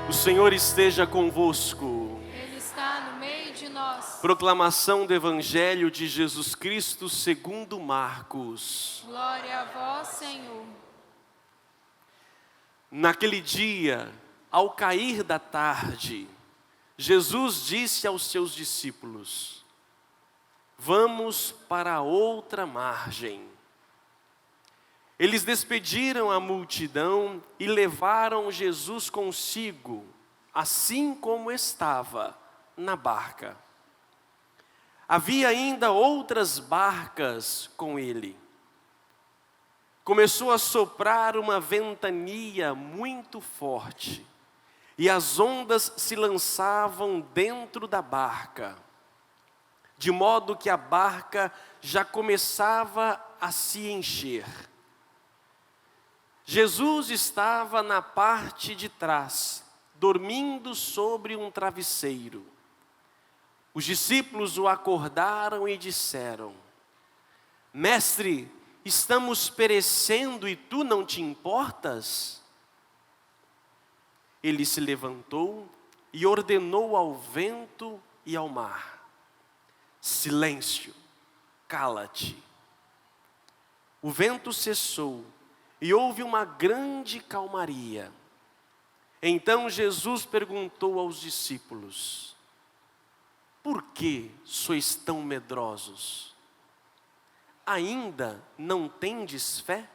O Senhor esteja convosco. Ele está no meio de nós. Proclamação do Evangelho de Jesus Cristo segundo Marcos. Glória a vós, Senhor. Naquele dia, ao cair da tarde, Jesus disse aos seus discípulos: vamos para a outra margem. Eles despediram a multidão e levaram Jesus consigo, assim como estava, na barca. Havia ainda outras barcas com ele. Começou a soprar uma ventania muito forte, e as ondas se lançavam dentro da barca, de modo que a barca já começava a se encher. Jesus estava na parte de trás, dormindo sobre um travesseiro. Os discípulos o acordaram e disseram: Mestre, estamos perecendo e tu não te importas? Ele se levantou e ordenou ao vento e ao mar: silêncio, cala-te. O vento cessou e houve uma grande calmaria. Então Jesus perguntou aos discípulos: por que sois tão medrosos? Ainda não tendes fé?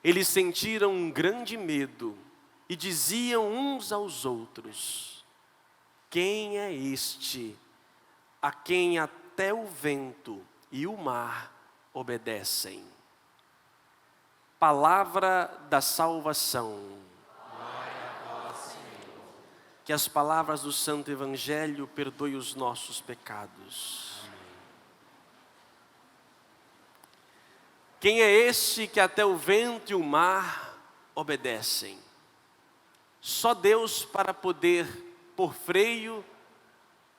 Eles sentiram um grande medo e diziam uns aos outros: quem é este, a quem até o vento e o mar obedecem? Palavra da salvação. Glória a vós, Senhor. Que as palavras do Santo Evangelho perdoem os nossos pecados. Amém. Quem é este que até o vento e o mar obedecem? Só Deus para poder pôr freio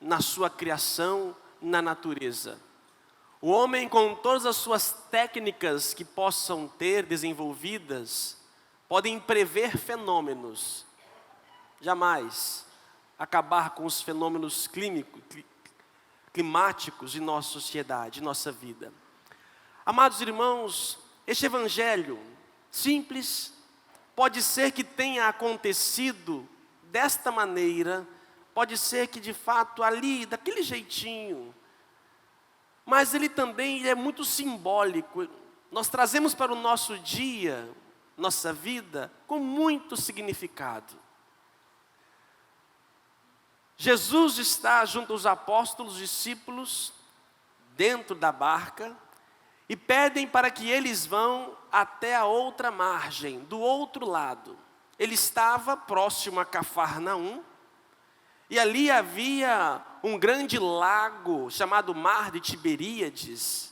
na sua criação, na natureza. O homem, com todas as suas técnicas que possam ter desenvolvidas, podem prever fenômenos, jamais acabar com os fenômenos climáticos de nossa sociedade, de nossa vida. Amados irmãos, este evangelho simples, pode ser que tenha acontecido desta maneira, pode ser que de fato ali, daquele jeitinho, mas ele também é muito simbólico. Nós trazemos para o nosso dia, nossa vida, com muito significado. Jesus está junto aos apóstolos, discípulos, dentro da barca, e pedem para que eles vão até a outra margem, do outro lado. Ele estava próximo a Cafarnaum, e ali havia um grande lago chamado Mar de Tiberíades.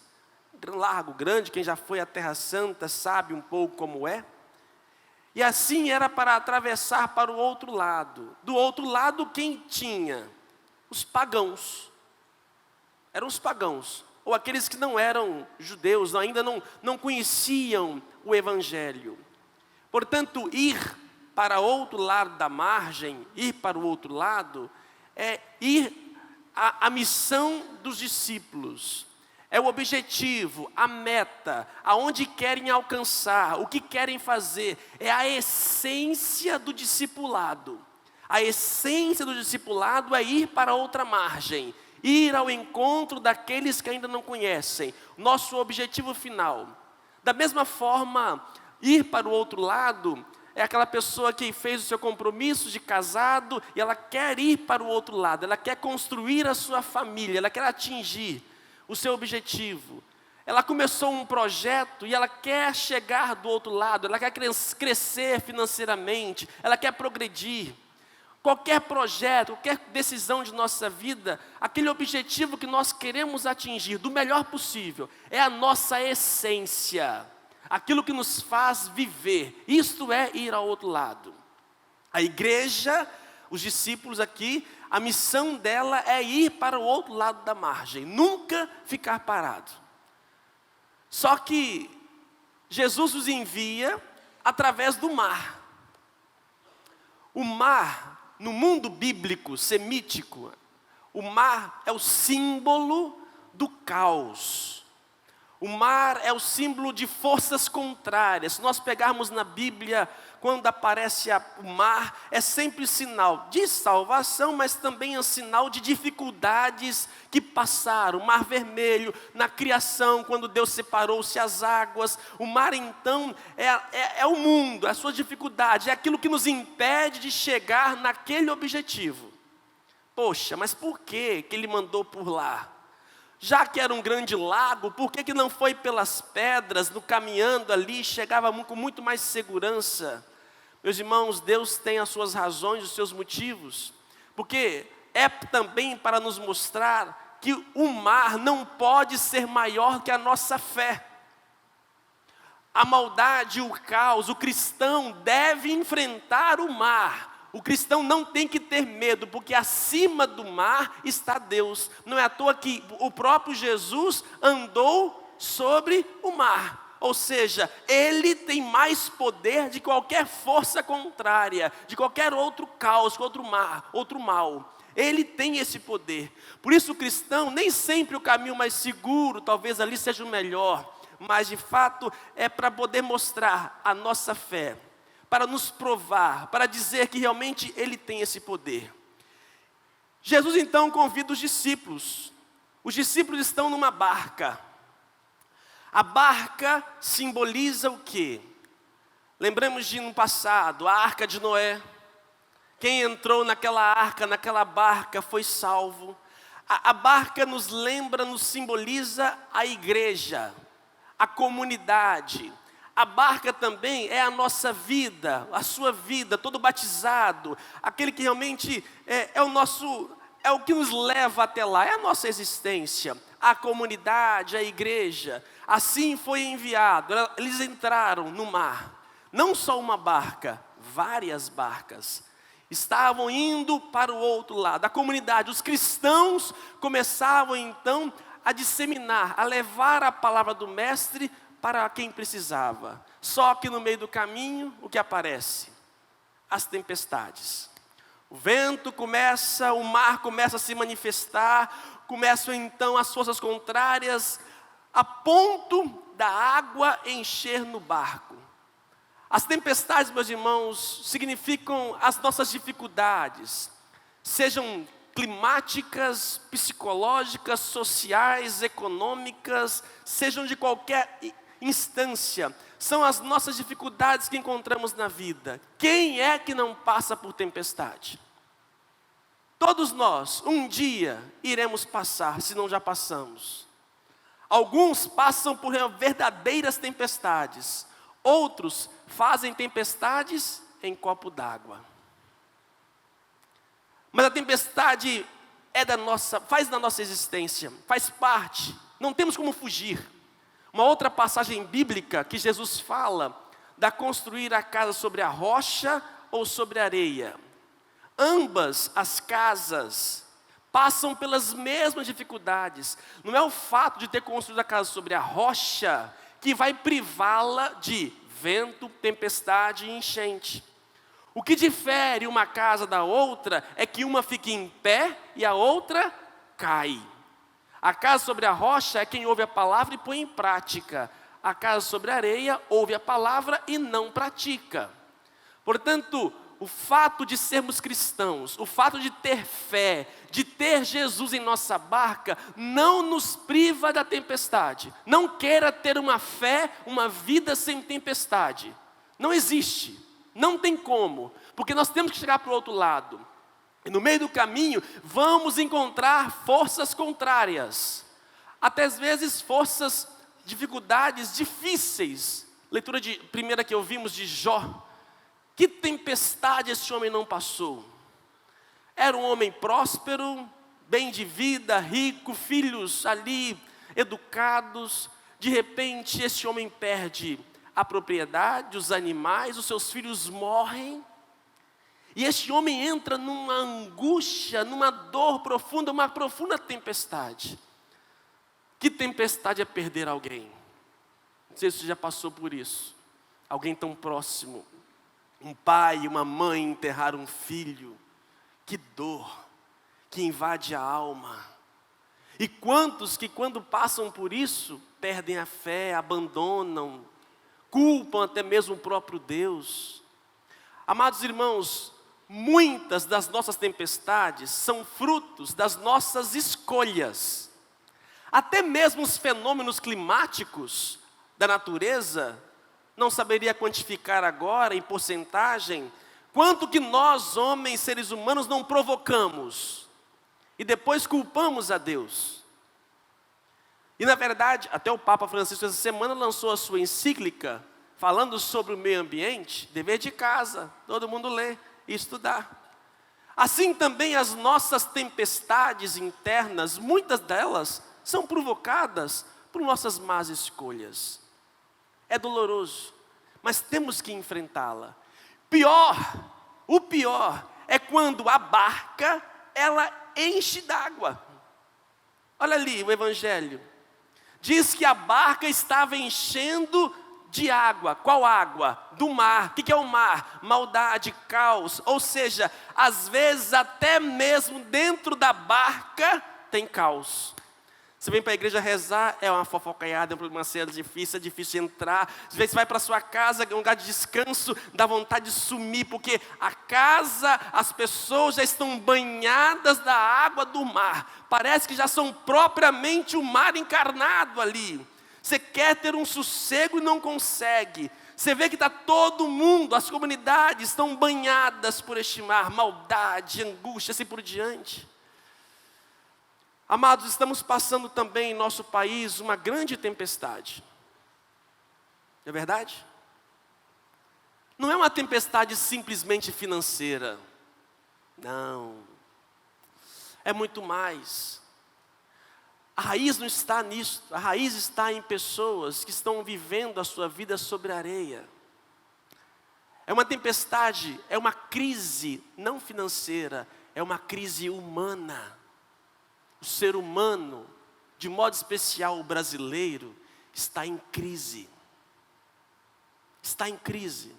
Um lago grande, quem já foi à Terra Santa sabe um pouco como é. E assim era para atravessar para o outro lado. Do outro lado quem tinha? Os pagãos. Eram os pagãos, ou aqueles que não eram judeus, ainda não conheciam o Evangelho. Portanto, ir para outro lado da margem, ir para o outro lado, é ir a missão dos discípulos. É o objetivo, a meta, aonde querem alcançar, o que querem fazer. É a essência do discipulado. A essência do discipulado é ir para outra margem, ir ao encontro daqueles que ainda não conhecem. Nosso objetivo final. Da mesma forma, ir para o outro lado é aquela pessoa que fez o seu compromisso de casado e ela quer ir para o outro lado, ela quer construir a sua família, ela quer atingir o seu objetivo. Ela começou um projeto e ela quer chegar do outro lado, ela quer crescer financeiramente, ela quer progredir. Qualquer projeto, qualquer decisão de nossa vida, aquele objetivo que nós queremos atingir do melhor possível, é a nossa essência. Aquilo que nos faz viver, isto é ir ao outro lado. A igreja, os discípulos aqui, a missão dela é ir para o outro lado da margem, nunca ficar parado. Só que Jesus os envia através do mar. O mar, no mundo bíblico, semítico, o mar é o símbolo do caos. O mar é o símbolo de forças contrárias. Se nós pegarmos na Bíblia, quando aparece o mar, é sempre sinal de salvação, mas também é sinal de dificuldades que passaram. O mar vermelho, na criação, quando Deus separou-se as águas. O mar, então, é o mundo, a sua dificuldade, é aquilo que nos impede de chegar naquele objetivo. Poxa, mas por que Ele mandou por lá? Já que era um grande lago, por que não foi pelas pedras, no caminhando ali, chegava com muito mais segurança? Meus irmãos, Deus tem as suas razões, os seus motivos, porque é também para nos mostrar que o mar não pode ser maior que a nossa fé. A maldade, o caos, o cristão deve enfrentar o mar. O cristão não tem que ter medo, porque acima do mar está Deus. Não é à toa que o próprio Jesus andou sobre o mar. Ou seja, Ele tem mais poder de qualquer força contrária, de qualquer outro caos, outro mal. Ele tem esse poder. Por isso o cristão, nem sempre o caminho mais seguro, talvez ali seja o melhor, mas de fato é para poder mostrar a nossa fé, para nos provar, para dizer que realmente Ele tem esse poder. Jesus então convida os discípulos. Os discípulos estão numa barca. A barca simboliza o quê? Lembramos de no passado, a arca de Noé. Quem entrou naquela arca, naquela barca foi salvo. A barca nos lembra, nos simboliza a igreja, a comunidade. A barca também é a nossa vida, a sua vida, todo batizado, aquele que realmente é o que nos leva até lá, é a nossa existência, a comunidade, a igreja. Assim foi enviado, eles entraram no mar, não só uma barca, várias barcas, estavam indo para o outro lado. A comunidade, os cristãos começavam então a disseminar, a levar a palavra do mestre para quem precisava. Só que no meio do caminho, o que aparece? As tempestades. O vento começa, o mar começa a se manifestar, começam então as forças contrárias, a ponto da água encher no barco. As tempestades, meus irmãos, significam as nossas dificuldades, sejam climáticas, psicológicas, sociais, econômicas, sejam de qualquer instância, são as nossas dificuldades que encontramos na vida. Quem é que não passa por tempestade? Todos nós, um dia, iremos passar, se não já passamos. Alguns passam por verdadeiras tempestades, outros fazem tempestades em copo d'água. Mas a tempestade faz da nossa existência, faz parte, não temos como fugir. Uma outra passagem bíblica que Jesus fala da construir a casa sobre a rocha ou sobre a areia. Ambas as casas passam pelas mesmas dificuldades. Não é o fato de ter construído a casa sobre a rocha que vai privá-la de vento, tempestade e enchente. O que difere uma casa da outra é que uma fica em pé e a outra cai. A casa sobre a rocha é quem ouve a palavra e põe em prática. A casa sobre a areia ouve a palavra e não pratica. Portanto, o fato de sermos cristãos, o fato de ter fé, de ter Jesus em nossa barca, não nos priva da tempestade. Não queira ter uma fé, uma vida sem tempestade. Não existe, não tem como, porque nós temos que chegar para o outro lado. E no meio do caminho, vamos encontrar forças contrárias. Até às vezes dificuldades difíceis. Leitura primeira que ouvimos de Jó. Que tempestade esse homem não passou? Era um homem próspero, bem de vida, rico, filhos ali, educados. De repente, esse homem perde a propriedade, os animais, os seus filhos morrem. E este homem entra numa angústia, numa dor profunda, uma profunda tempestade. Que tempestade é perder alguém? Não sei se você já passou por isso. Alguém tão próximo. Um pai e uma mãe enterrar um filho, que dor, que invade a alma. E quantos que quando passam por isso, perdem a fé, abandonam, culpam até mesmo o próprio Deus. Amados irmãos, muitas das nossas tempestades são frutos das nossas escolhas. Até mesmo os fenômenos climáticos da natureza, não saberia quantificar agora em porcentagem, quanto que nós, homens, seres humanos, não provocamos. E depois culpamos a Deus. E na verdade, até o Papa Francisco essa semana lançou a sua encíclica, falando sobre o meio ambiente, dever de casa, todo mundo lê e estudar. Assim também as nossas tempestades internas, muitas delas são provocadas por nossas más escolhas. É doloroso, mas temos que enfrentá-la. O pior é quando a barca, ela enche d'água. Olha ali o Evangelho. Diz que a barca estava enchendo de água. Qual água? Do mar. O que é o mar? Maldade, caos. Ou seja, às vezes até mesmo dentro da barca tem caos. Você vem para a igreja rezar, é uma fofocaiada, é um problema sério, é difícil entrar. Às vezes você vai para a sua casa, é um lugar de descanso, dá vontade de sumir, porque a casa, as pessoas já estão banhadas da água do mar. Parece que já são propriamente o mar encarnado ali. Você quer ter um sossego e não consegue. Você vê que está todo mundo, as comunidades estão banhadas por este mar, maldade, angústia, assim por diante. Amados, estamos passando também em nosso país uma grande tempestade. Não é verdade? Não é uma tempestade simplesmente financeira. Não. É muito mais. A raiz não está nisso. A raiz está em pessoas que estão vivendo a sua vida sobre a areia. É uma tempestade, é uma crise não financeira, é uma crise humana. O ser humano, de modo especial o brasileiro, está em crise. Está em crise.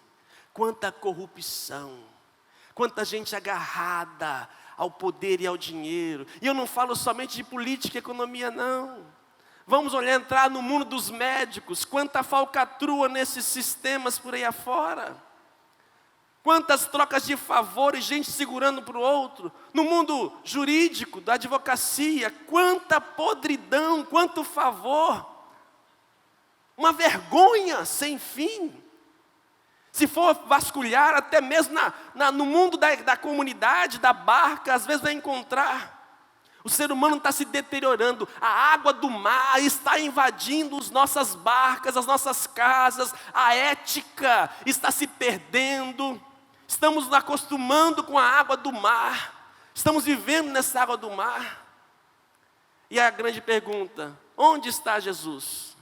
Quanta corrupção, quanta gente agarrada ao poder e ao dinheiro. E eu não falo somente de política e economia, não. Vamos entrar no mundo dos médicos, quanta falcatrua nesses sistemas por aí afora. Quantas trocas de favores, gente segurando para o outro. No mundo jurídico, da advocacia, quanta podridão, quanto favor. Uma vergonha sem fim. Se for vasculhar, até mesmo no mundo da comunidade, da barca, às vezes vai encontrar. O ser humano está se deteriorando. A água do mar está invadindo as nossas barcas, as nossas casas. A ética está se perdendo. Estamos nos acostumando com a água do mar. Estamos vivendo nessa água do mar. E a grande pergunta: onde está Jesus?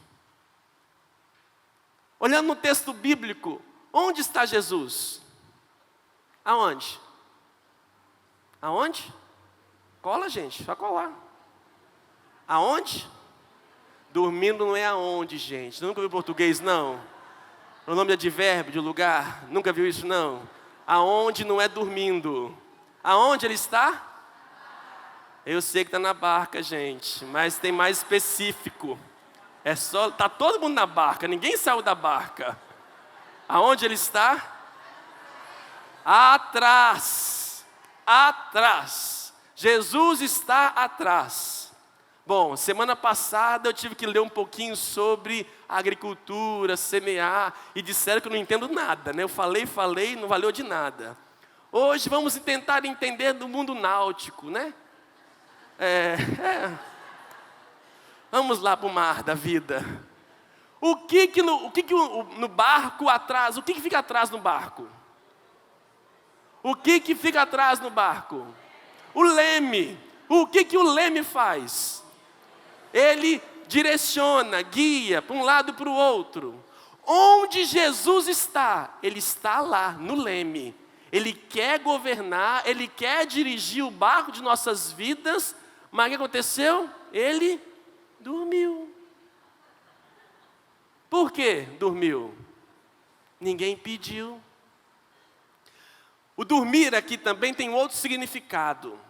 Olhando no texto bíblico, onde está Jesus? Aonde? Aonde? Cola, gente, só colar. Aonde? Dormindo não é aonde, gente. Nunca viu português, não? Pronome de advérbio, de lugar. Nunca viu isso, não? Aonde não é dormindo. Aonde ele está? Eu sei que está na barca, gente, mas tem mais específico. Está todo mundo na barca, ninguém saiu da barca. Aonde ele está? Atrás. Atrás. Jesus está atrás. Bom, semana passada eu tive que ler um pouquinho sobre agricultura, semear, e disseram que eu não entendo nada, né? Eu falei, não valeu de nada. Hoje vamos tentar entender do mundo náutico, né? Vamos lá para o mar da vida. O que no barco atrás, o que fica atrás no barco? O que fica atrás no barco? O leme. O que o leme faz? Ele direciona, guia para um lado e para o outro. Onde Jesus está? Ele está lá, no leme. Ele quer governar, Ele quer dirigir o barco de nossas vidas. Mas o que aconteceu? Ele dormiu. Por que dormiu? Ninguém pediu. O dormir aqui também tem outro significado.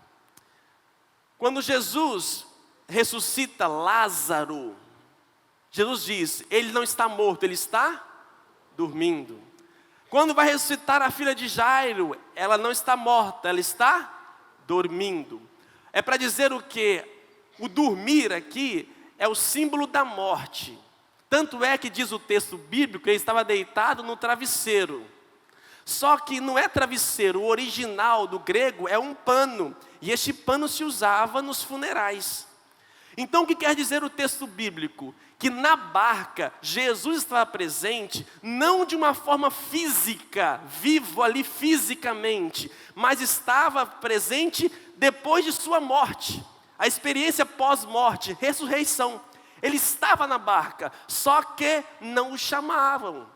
Quando Jesus ressuscita Lázaro, Jesus diz, ele não está morto, ele está dormindo. Quando vai ressuscitar a filha de Jairo, ela não está morta, ela está dormindo. É para dizer o quê? O dormir aqui é o símbolo da morte. Tanto é que diz o texto bíblico que ele estava deitado no travesseiro. Só que não é travesseiro, o original do grego é um pano. E este pano se usava nos funerais. Então o que quer dizer o texto bíblico? Que na barca Jesus estava presente, não de uma forma física, vivo ali fisicamente, mas estava presente depois de sua morte. A experiência pós-morte, ressurreição. Ele estava na barca, só que não o chamavam.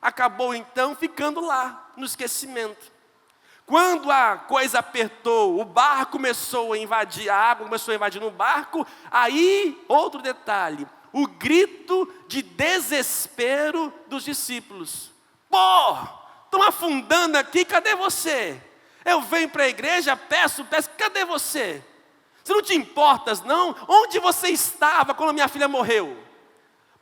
Acabou então ficando lá, no esquecimento. Quando a coisa apertou, o barco começou a invadir, a água começou a invadir no barco, aí, outro detalhe, o grito de desespero dos discípulos. Pô, estão afundando aqui, cadê você? Eu venho para a igreja, peço, cadê você? Você não te importas não? Onde você estava quando minha filha morreu?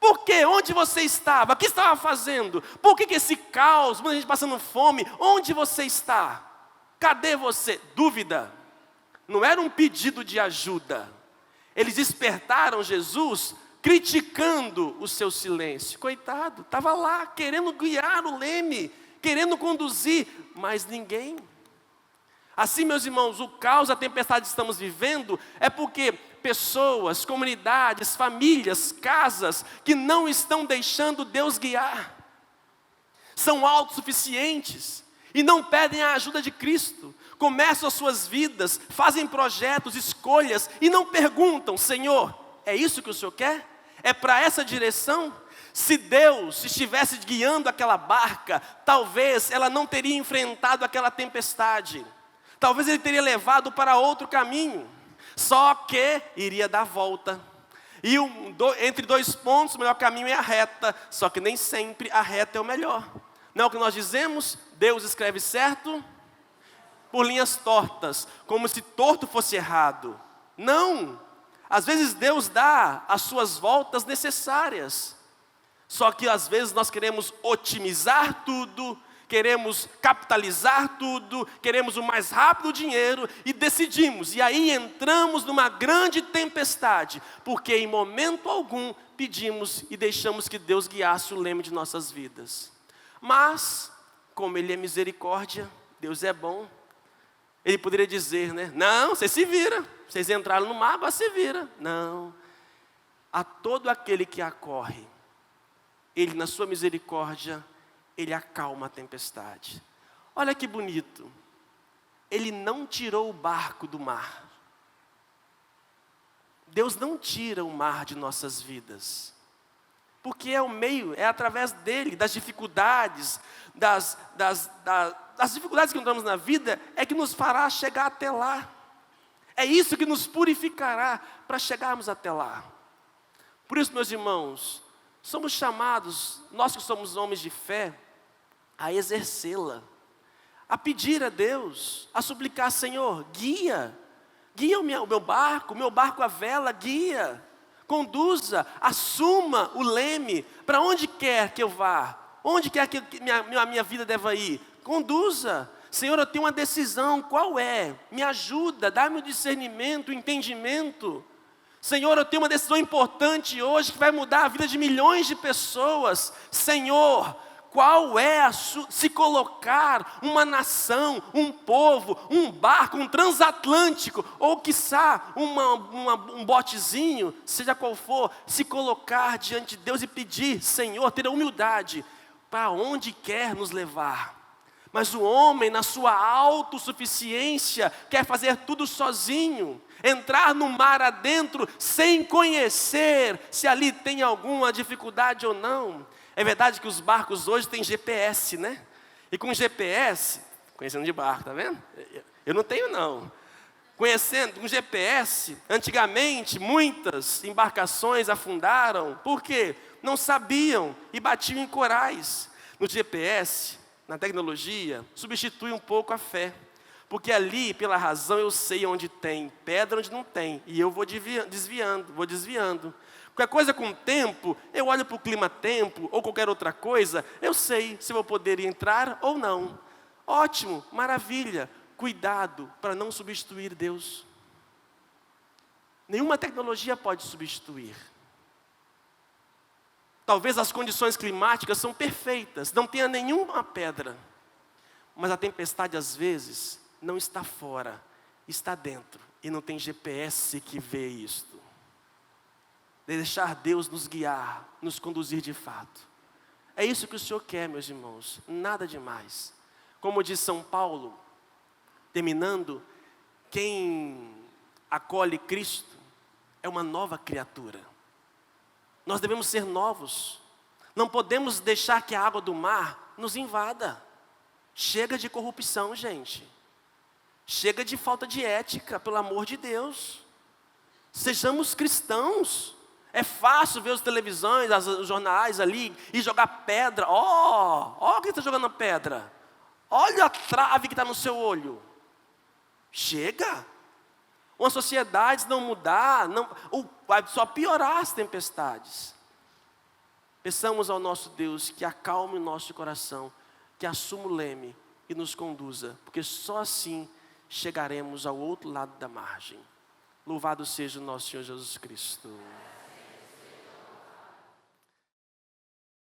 Por quê? Onde você estava? O que estava fazendo? Por que esse caos, muita gente passando fome? Onde você está? Cadê você? Dúvida. Não era um pedido de ajuda. Eles despertaram Jesus criticando o seu silêncio. Coitado, estava lá querendo guiar o leme, querendo conduzir, mas ninguém. Assim, meus irmãos, o caos, a tempestade que estamos vivendo é porque pessoas, comunidades, famílias, casas que não estão deixando Deus guiar. São autossuficientes e não pedem a ajuda de Cristo. Começam as suas vidas, fazem projetos, escolhas e não perguntam, Senhor, é isso que o Senhor quer? É para essa direção? Se Deus estivesse guiando aquela barca, talvez ela não teria enfrentado aquela tempestade. Talvez ele teria levado para outro caminho. Só que iria dar volta. E entre dois pontos, o melhor caminho é a reta. Só que nem sempre a reta é o melhor. Não é o que nós dizemos? Deus escreve certo por linhas tortas, como se torto fosse errado. Não. Às vezes Deus dá as suas voltas necessárias. Só que às vezes nós queremos otimizar tudo, queremos capitalizar tudo, queremos o mais rápido dinheiro e decidimos. E aí entramos numa grande tempestade, porque em momento algum pedimos e deixamos que Deus guiasse o leme de nossas vidas. Mas, como Ele é misericórdia, Deus é bom, Ele poderia dizer, né? Não, você se vira, vocês entraram no mar, agora se vira. Não, a todo aquele que acorre, Ele na sua misericórdia, Ele acalma a tempestade. Olha que bonito. Ele não tirou o barco do mar. Deus não tira o mar de nossas vidas. Porque é o meio, é através dele, das dificuldades, das dificuldades que encontramos na vida, é que nos fará chegar até lá. É isso que nos purificará para chegarmos até lá. Por isso, meus irmãos, somos chamados, nós que somos homens de fé, a exercê-la, a pedir a Deus, a suplicar, Senhor, guia o meu barco à vela, guia, conduza, assuma o leme, para onde quer que eu vá, onde quer que a minha vida deva ir, conduza. Senhor, eu tenho uma decisão, qual é? Me ajuda, dá-me o discernimento, o entendimento. Senhor, eu tenho uma decisão importante hoje que vai mudar a vida de milhões de pessoas. Senhor, qual é se colocar uma nação, um povo, um barco, um transatlântico, ou quiçá um botezinho, seja qual for, se colocar diante de Deus e pedir, Senhor, ter a humildade, para onde quer nos levar. Mas o homem, na sua autossuficiência, quer fazer tudo sozinho, entrar no mar adentro, sem conhecer se ali tem alguma dificuldade ou não. É verdade que os barcos hoje têm GPS, né? E com GPS, conhecendo de barco, tá vendo? Eu não tenho não. Conhecendo, com GPS, antigamente muitas embarcações afundaram. Por quê? Não sabiam e batiam em corais. No GPS, na tecnologia, substitui um pouco a fé. Porque ali, pela razão, eu sei onde tem pedra, onde não tem. E eu vou desviando. Qualquer coisa com o tempo, eu olho para o clima-tempo, ou qualquer outra coisa, eu sei se vou poder entrar ou não. Ótimo, maravilha. Cuidado para não substituir Deus. Nenhuma tecnologia pode substituir. Talvez as condições climáticas são perfeitas, não tenha nenhuma pedra. Mas a tempestade, às vezes, não está fora, está dentro. E não tem GPS que vê isto. Deixar Deus nos guiar, nos conduzir de fato. É isso que o Senhor quer, meus irmãos, nada demais. Como diz São Paulo, terminando, quem acolhe Cristo é uma nova criatura. Nós devemos ser novos. Não podemos deixar que a água do mar nos invada. Chega de corrupção, gente. Chega de falta de ética, pelo amor de Deus. Sejamos cristãos. É fácil ver as televisões, os jornais ali e jogar pedra. Ó, quem está jogando pedra. Olha a trave que está no seu olho. Chega. Uma sociedade, se não mudar, vai só piorar as tempestades. Peçamos ao nosso Deus que acalme o nosso coração, que assuma o leme e nos conduza, porque só assim chegaremos ao outro lado da margem. Louvado seja o nosso Senhor Jesus Cristo.